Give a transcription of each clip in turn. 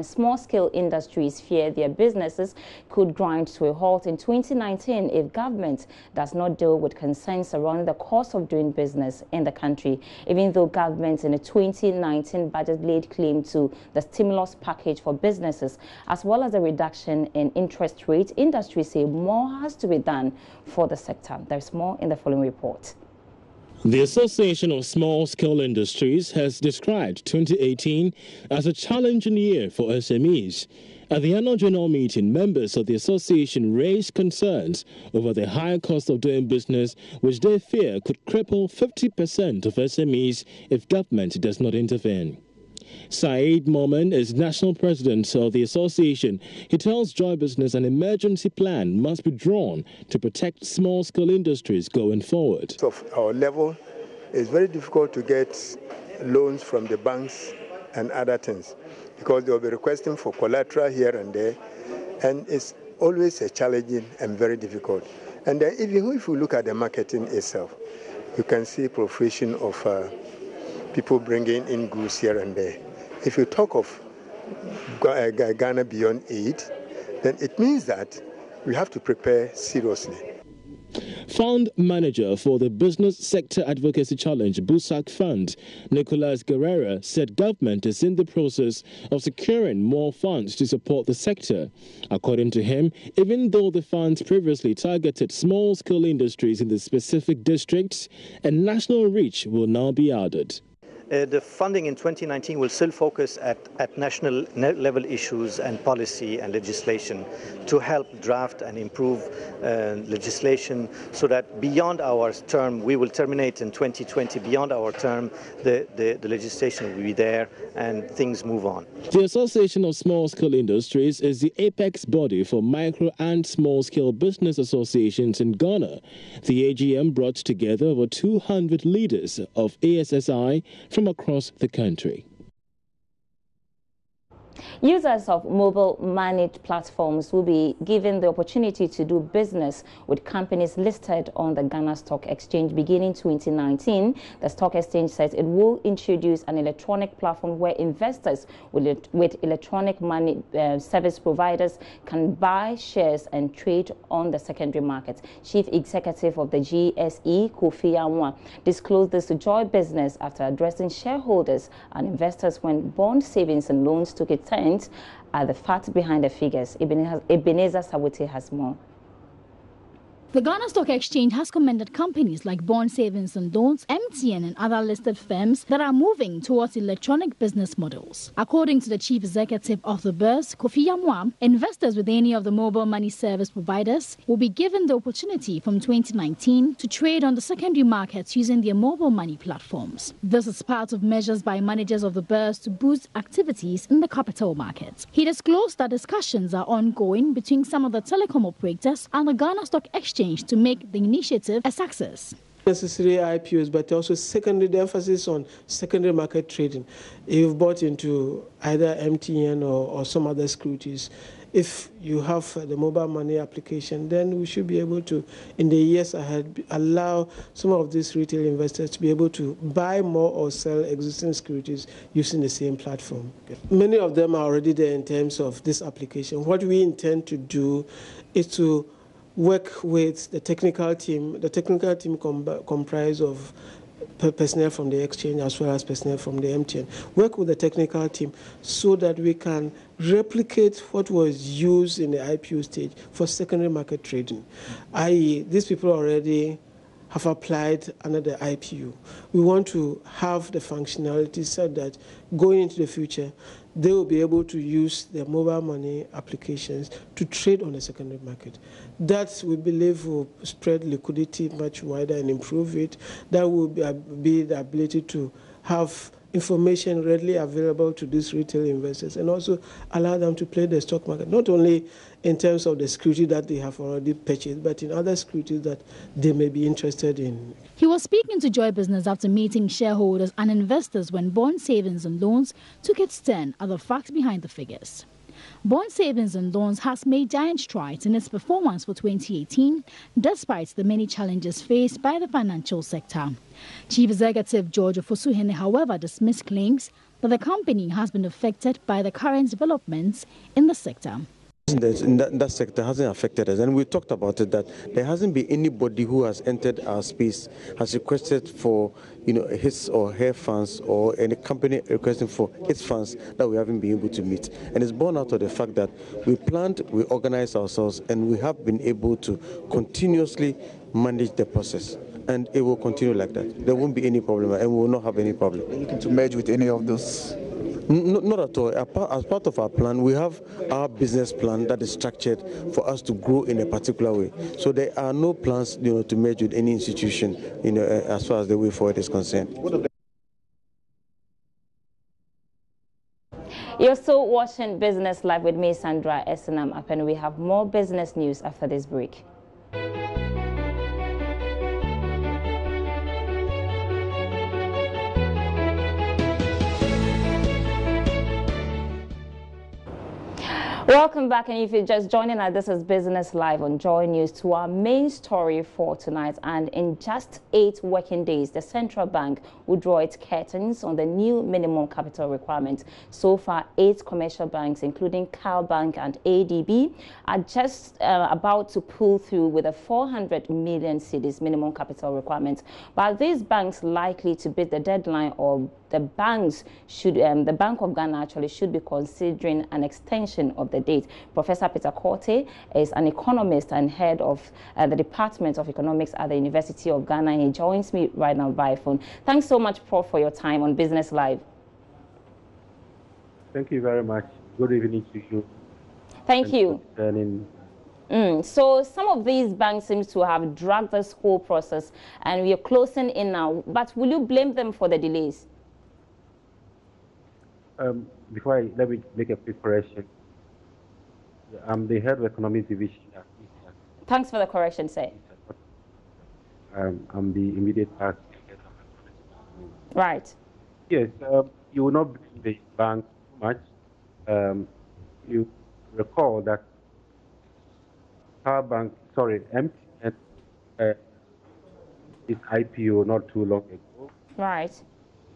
Small-scale industries fear their businesses could grind to a halt in 2019 if government does not deal with concerns surrounding the cost of doing business in the country. Even though government in the 2019 budget laid claim to the stimulus package for businesses as well as the reduction in interest rate, industries say more has to be done for the sector. There's more in the following report. The Association of Small-Scale Industries has described 2018 as a challenging year for SMEs. At the annual general meeting, members of the association raised concerns over the high cost of doing business, which they fear could cripple 50% of SMEs if government does not intervene. Saeed Momen is national president of the association. He tells Joy Business an emergency plan must be drawn to protect small-scale industries going forward. Of our level, it's very difficult to get loans from the banks and other things because they'll be requesting for collateral here and there, and it's always a challenging and very difficult. And then even if you look at the marketing itself, you can see proliferation of people bringing in goods here and there. If you talk of Ghana beyond aid, then it means that we have to prepare seriously. Fund manager for the Business Sector Advocacy Challenge BUSAC Fund, Nicolas Guerrera, said government is in the process of securing more funds to support the sector. According to him, even though the funds previously targeted small-scale industries in the specific districts, a national reach will now be added. The funding in 2019 will still focus at national level issues and policy and legislation to help draft and improve legislation so that beyond our term, we will terminate in 2020, beyond our term, the legislation will be there and things move on. The Association of Small-Scale Industries is the apex body for micro and small-scale business associations in Ghana. The AGM brought together over 200 leaders of ASSI from across the country. Users of mobile managed platforms will be given the opportunity to do business with companies listed on the Ghana Stock Exchange beginning 2019. The Stock Exchange says it will introduce an electronic platform where investors with electronic money service providers can buy shares and trade on the secondary market. Chief Executive of the GSE, Kofi Anwa, disclosed this to Joy Business after addressing shareholders and investors when bond savings and loans took its turn are the facts behind the figures. Ebenezer Sawote has more. The Ghana Stock Exchange has commended companies like Bond Savings and Loans, MTN and other listed firms that are moving towards electronic business models. According to the Chief Executive of the Bourse, Kofi Anwa, investors with any of the mobile money service providers will be given the opportunity from 2019 to trade on the secondary markets using their mobile money platforms. This is part of measures by managers of the Bourse to boost activities in the capital markets. He disclosed that discussions are ongoing between some of the telecom operators and the Ghana Stock Exchange to make the initiative a success. Necessary IPOs, but also the emphasis on secondary market trading. If you've bought into either MTN or some other securities, if you have the mobile money application, then we should be able to, in the years ahead, allow some of these retail investors to be able to buy more or sell existing securities using the same platform. Many of them are already there in terms of this application. What we intend to do is to work with the technical team. The technical team comprised of personnel from the exchange as well as personnel from the MTN. Work with the technical team so that we can replicate what was used in the IPO stage for secondary market trading. I.e., these people already have applied under the IPO. We want to have the functionality so that going into the future, they will be able to use their mobile money applications to trade on the secondary market. That, we believe, will spread liquidity much wider and improve it. That will be the ability to have information readily available to these retail investors and also allow them to play the stock market, not only in terms of the security that they have already purchased, but in other securities that they may be interested in. He was speaking to Joy Business after meeting shareholders and investors when Bond Savings and Loans took its turn at the facts behind the figures. Bond Savings and Loans has made giant strides in its performance for 2018, despite the many challenges faced by the financial sector. Chief Executive George Ofosuhene, however, dismissed claims that the company has been affected by the current developments in the sector. In that sector hasn't affected us, and we talked about it, that there hasn't been anybody who has entered our space, has requested for his or her funds, or any company requesting for its funds that we haven't been able to meet. And it's born out of the fact that we planned, we organized ourselves, and we have been able to continuously manage the process. And it will continue like that. There won't be any problem, and we will not have any problem. Are you looking to merge with any of those? Not at all. As part of our plan, we have our business plan that is structured for us to grow in a particular way. So there are no plans, to merge with any institution, as far as the way forward is concerned. You're still watching Business Live with me, Sandra Esenam, and we have more business news after this break. Welcome back, and if you're just joining us, this is Business Live on Joy News. To our main story for tonight, and in just 8 working days, the central bank will draw its curtains on the new minimum capital requirement. So far, 8 commercial banks, including Cal Bank and ADB, are just about to pull through with a 400 million cedis minimum capital requirement. But these banks likely to beat the deadline, or the banks should, the Bank of Ghana actually should be considering an extension of the date. Professor Peter Korte is an economist and head of the Department of Economics at the University of Ghana. He joins me right now by phone. Thanks so much, Prof, for your time on Business Live. Thank you very much. Good evening to you. Thank you. So some of these banks seem to have dragged this whole process, and we are closing in now. But will you blame them for the delays? Let me make a quick correction. I'm the head of economic division at ESA. Thanks for the correction, sir. I'm the immediate past head of economics. Right. Yes, you will not blame the bank too much. You recall that MTN its IPO not too long ago. Right.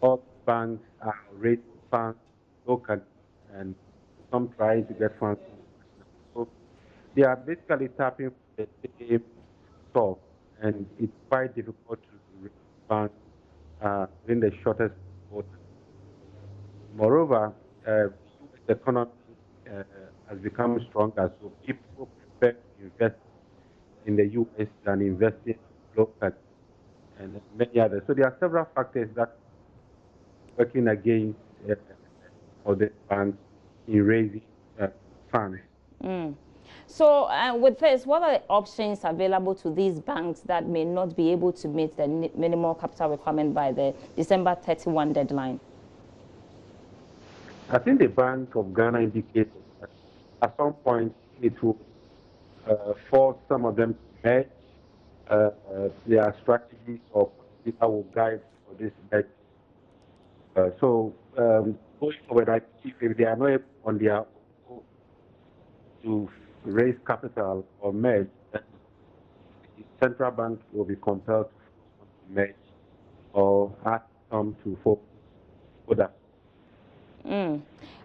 All banks are raising funds locally, and some trying to get funds. So they are basically tapping the same stock, and it's quite difficult to raise funds in the shortest order. Moreover, the U.S. economy has become stronger, so people prefer to invest in the U.S. than investing locally, and many others. So there are several factors that are working against the banks in raising funds. So with this, what are the options available to these banks that may not be able to meet the minimum capital requirement by the December 31 deadline? I think the Bank of Ghana indicated that at some point it will force some of them to merge their strategies, or that will guide for this merge. So going forward, I think if they are not able on their own to raise capital or merge, then the central bank will be compelled to merge or ask some to focus for that.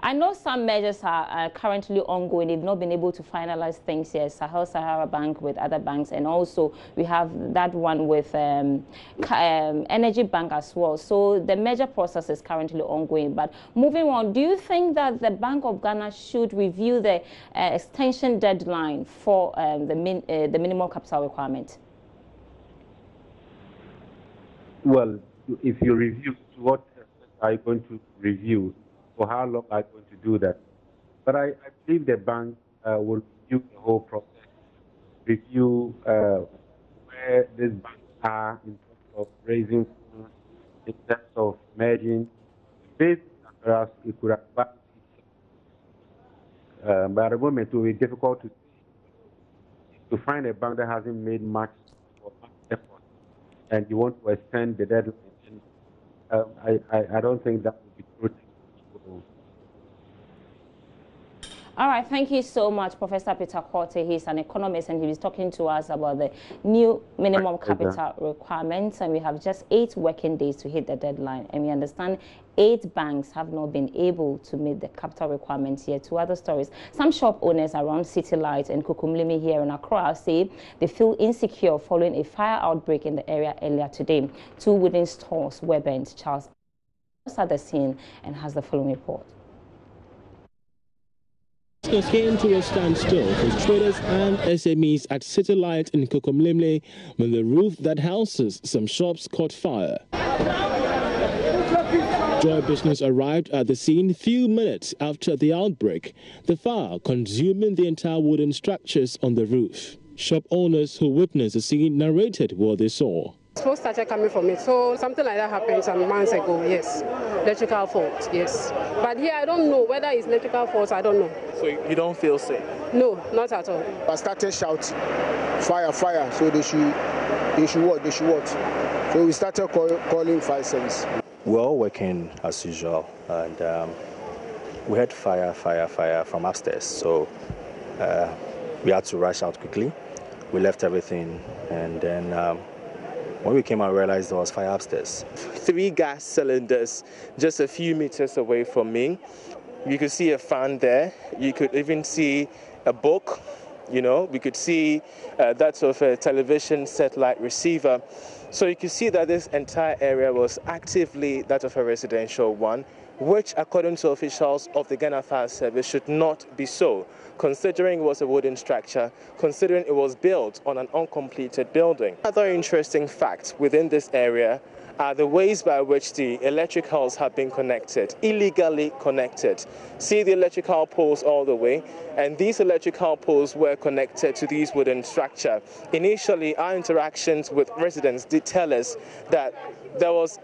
I know some measures are currently ongoing. They've not been able to finalize things yet. Sahel-Sahara Bank with other banks, and also we have that one with Energy Bank as well. So the measure process is currently ongoing. But moving on, do you think that the Bank of Ghana should review the extension deadline for the minimum capital requirement? Well, if you review, what are you going to review? For how long are you going to do that? But I believe the bank will review the whole process, review where these banks are in terms of raising funds, in terms of merging, based as it could advance itself. But at the moment, it will be difficult to find a bank that hasn't made much or much effort, and you want to extend the deadline. And I don't think that would be true. All right, thank you so much, Professor Peter Korte. He's an economist and he was talking to us about the new minimum capital requirements. And we have just 8 working days to hit the deadline. And we understand 8 banks have not been able to meet the capital requirements yet. 2 other stories. Some shop owners around City Light and Kukumlimi here in Accra say they feel insecure following a fire outbreak in the area earlier today. 2 wooden stores were burnt. Charles was at the scene and has the following report. Came to a standstill for traders and SMEs at City Light in Kukumlimi when the roof that houses some shops caught fire. Joy Business arrived at the scene few minutes after the outbreak, the fire consuming the entire wooden structures on the roof. Shop owners who witnessed the scene narrated what they saw. Smoke started coming from it, so something like that happened some months ago, yes. Electrical fault, yes. But here I don't know whether it's electrical fault, I don't know. So you don't feel safe? No, not at all. I started shouting, fire, fire, so they should what? So we started calling fire service. We're all working as usual, and we had fire from upstairs, so we had to rush out quickly. We left everything, and then when we came out, we realized there was fire upstairs. 3 gas cylinders just a few meters away from me. You could see a fan there. You could even see a book. You know, we could see that of a television satellite receiver. So you could see that this entire area was actively that of a residential one, which, according to officials of the Ghana Fire Service, should not be so, considering it was a wooden structure, considering it was built on an uncompleted building. Another interesting fact within this area are the ways by which the electricals have been connected, illegally connected. See the electrical poles all the way, and these electrical poles were connected to these wooden structure. Initially, our interactions with residents did tell us that there was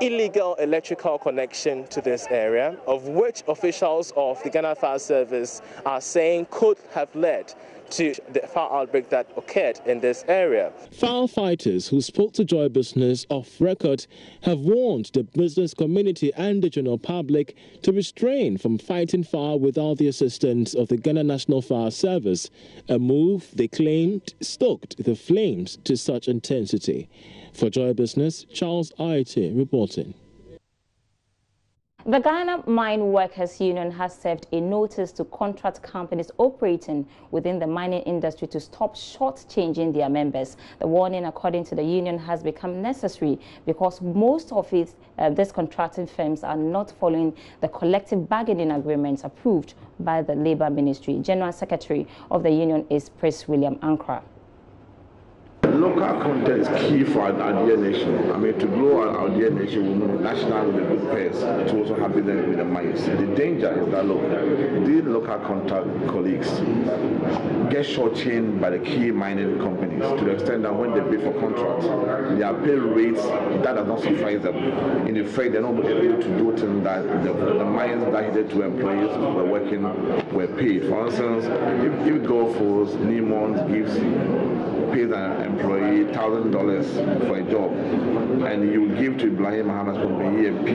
illegal electrical connection to this area, of which officials of the Ghana Fire Service are saying could have led to the fire outbreak that occurred in this area. Firefighters who spoke to Joy Business off record have warned the business community and the general public to restrain from fighting fire without the assistance of the Ghana National Fire Service, a move they claimed stoked the flames to such intensity. For Joy Business, Charles Aite reporting. The Ghana Mine Workers Union has served a notice to contract companies operating within the mining industry to stop short-changing their members. The warning, according to the union, has become necessary because most of these contracting firms are not following the collective bargaining agreements approved by the Labour Ministry. General Secretary of the union is Prince William Ankra. Local content is key for our dear nation. I mean, to grow our dear nation, we need national with a good pace to also have them with the mines. The danger is that, look, these local contact colleagues get shortchanged by the key mining companies to the extent that when they bid for contracts, their pay rates, that does not suffice them. In effect, they're not able to do things that the mines that headed to employees were working were paid. For instance, if Gulf Force, Newmont pays an employee $1,000 for a job, and you give to Ibrahim Muhammad's company EMP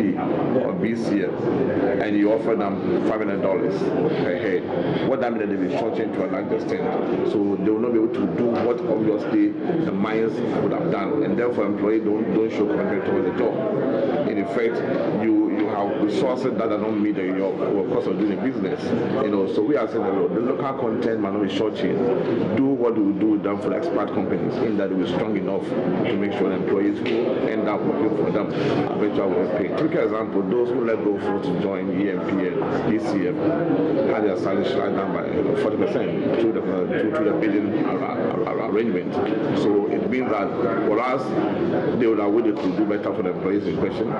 or BCF, and you offer them $500 per head, what that means they will be shortchanged to a large extent. So they will not be able to do what obviously the mines would have done, and therefore employees don't show commitment towards the job. In effect, you have resources that don't meet your cost of doing business. You know, so we are saying that the local content might not be shortchanged. Do what we do with them for the expert companies, in that we're strong enough to make sure the employees who end up working for them eventually will pay. Quick example, those who let go for to join EMP and ECF had their salary slide down by 40% through the bidding arrangement. So it means that for us, they would have waited to do better for the employees in question.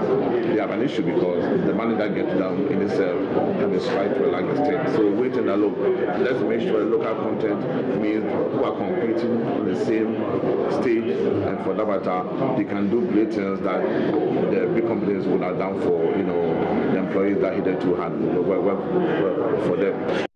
They have an issue because the money that gets down in itself can be slight to a large extent. So waiting that look, let's make sure local content means who are competing on the same stage, and for that matter, they can do great things that the big companies would have done for, you know, the employees that hitherto had work for them.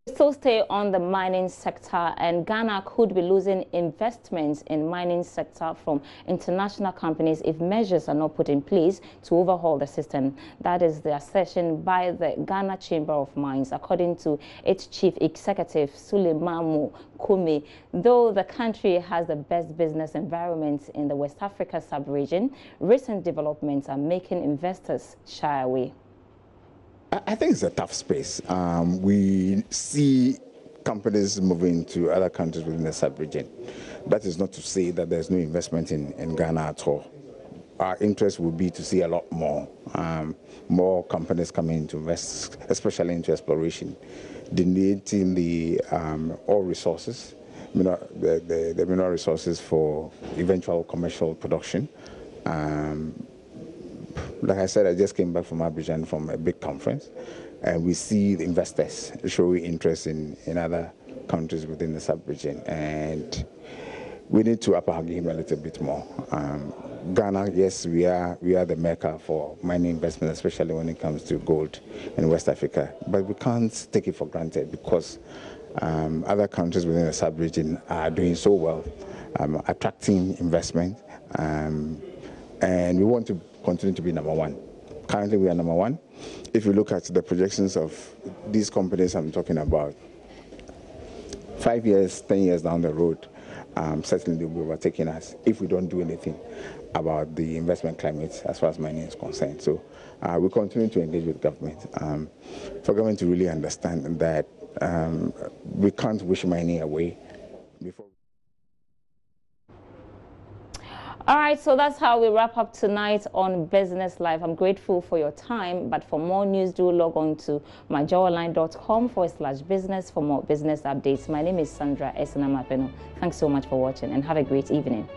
Still still stay on the mining sector, and Ghana could be losing investments in mining sector from international companies if measures are not put in place to overhaul the system. That is the assertion by the Ghana Chamber of Mines, according to its chief executive, Suleiman Kome. Though the country has the best business environment in the West Africa sub-region, recent developments are making investors shy away. I think it's a tough space. We see companies moving to other countries within the sub-region. That is not to say that there's no investment in Ghana at all. Our interest would be to see a lot more companies coming to invest, especially into exploration, delineating the ore resources, the mineral resources for eventual commercial production. Like I said, I just came back from Abidjan from a big conference, and we see the investors showing interest in other countries within the sub-region, and we need to up our game a little bit more. Ghana, yes, we are the mecca for mining investment, especially when it comes to gold in West Africa, but we can't take it for granted because other countries within the sub-region are doing so well, attracting investment, and we want to continue to be number one. Currently, we are number one. If you look at the projections of these companies I'm talking about, 5 years, 10 years down the road, certainly they'll be overtaking us if we don't do anything about the investment climate as far as mining is concerned. So we continue to engage with government for government to really understand that we can't wish mining away before. All right, so that's how we wrap up tonight on Business Live. I'm grateful for your time, but for more news, do log on to myjoyonline.com/business for more business updates. My name is Sandra Esinamapeno. Thanks so much for watching and have a great evening.